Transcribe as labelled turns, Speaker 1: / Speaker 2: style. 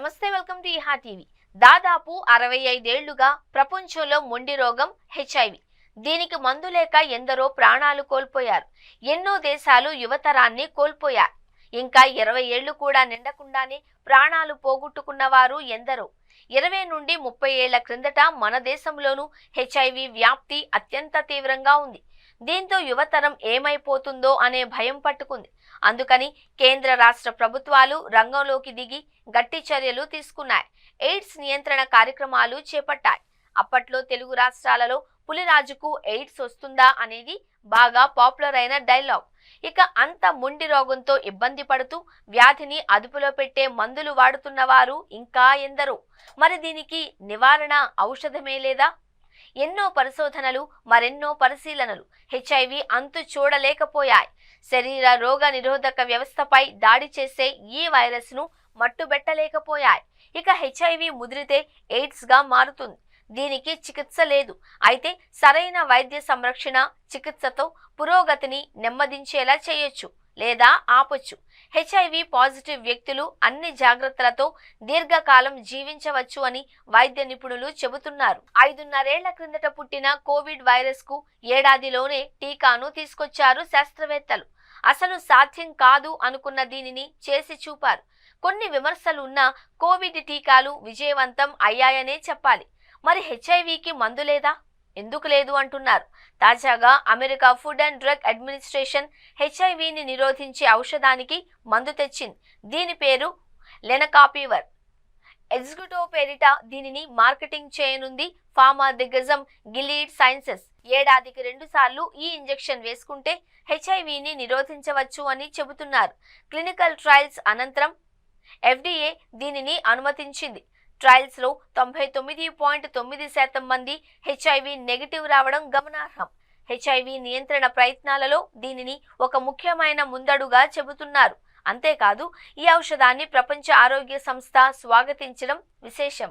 Speaker 1: నమస్తే, welcome to ఈహా TV. దాదాపు 65 ఏళ్లుగా ప్రపంచంలో మొండి రోగం హెచ్ఐవి. దీనికి మందు లేక ఎందరో ప్రాణాలు కోల్పోయారు. ఎన్నో దేశాలు యువతరాన్ని కోల్పోయారు. ఇంకా 20 ఏళ్లు కూడా నిండకుండానే ప్రాణాలు పోగొట్టుకున్న వారు ఎందరో. 20 నుండి 30 ఏళ్ల క్రిందట మన దేశంలోనూ హెచ్ఐవి వ్యాప్తి అత్యంత తీవ్రంగా ఉంది. దీంతో యువతరం ఏమైపోతుందో అనే భయం పట్టుకుంది. అందుకని కేంద్ర రాష్ట్ర ప్రభుత్వాలు రంగంలోకి దిగి గట్టి చర్యలు తీసుకున్నాయి. ఎయిడ్స్ నియంత్రణ కార్యక్రమాలు చేపట్టాయి. అప్పట్లో తెలుగు రాష్ట్రాలలో పులిరాజుకు ఎయిడ్స్ వస్తుందా అనేది బాగా పాపులర్ అయిన డైలాగ్. ఇక అంత మొండి రోగంతో ఇబ్బంది పడుతూ వ్యాధిని అదుపులో పెట్టే మందులు వాడుతున్న వారు ఇంకా ఎందరో. మరి దీనికి నివారణ ఔషధమే లేదా? ఎన్నో పరిశోధనలు, మరెన్నో పరిశీలనలు హెచ్ఐవి అంతు చూడలేకపోయాయి. శరీర రోగ నిరోధక వ్యవస్థపై దాడి చేసే ఈ వైరస్ ను మట్టుబెట్టలేకపోయాయి. ఇక హెచ్ఐవి ముదిరితే ఎయిడ్స్ గా మారుతుంది. దీనికి చికిత్స లేదు. అయితే సరైన వైద్య సంరక్షణ, చికిత్సతో పురోగతిని నెమ్మదించేలా చేయొచ్చు లేదా ఆపొచ్చు. హెచ్ఐవి పాజిటివ్ వ్యక్తులు అన్ని జాగ్రత్తలతో దీర్ఘకాలం జీవించవచ్చు అని వైద్య నిపుణులు చెబుతున్నారు. 5.5 ఏళ్ల క్రిందట పుట్టిన కోవిడ్ వైరస్ కు ఏడాదిలోనే టీకాను తీసుకొచ్చారు శాస్త్రవేత్తలు. అసలు సాధ్యం కాదు అనుకున్న దీనిని చేసి చూపారు. కొన్ని విమర్శలు ఉన్నా కోవిడ్ టీకాలు విజయవంతం అయ్యాయనే చెప్పాలి. మరి హెచ్ఐవికి మందు లేదా? ఎందుకు లేదు అంటున్నారు. తాజాగా America food and drug administration హెచ్ఐవిని నిరోధించే ఔషధానికి మందు తెచ్చింది. దీని పేరు లెనకాపివర్. ఎగ్జిక్యూటివ్ పేరిట దీనిని మార్కెటింగ్ చేయనుంది ఫార్మా దిగ్గజం గిలీడ్ సైన్సెస్. ఏడాదికి 2 సార్లు ఈ ఇంజెక్షన్ వేసుకుంటే హెచ్ఐవిని నిరోధించవచ్చు అని చెబుతున్నారు. క్లినికల్ ట్రయల్స్ అనంతరం FDA దీనిని అనుమతించింది. ట్రయల్స్ లో 99.9% మంది హెచ్ఐవి నెగిటివ్ రావడం గమనార్హం. హెచ్ఐవి నియంత్రణ ప్రయత్నాలలో దీనిని ఒక ముఖ్యమైన ముందడుగా చెబుతున్నారు. అంతేకాదు, ఈ ఔషధాన్ని ప్రపంచ ఆరోగ్య సంస్థ స్వాగతించడం విశేషం.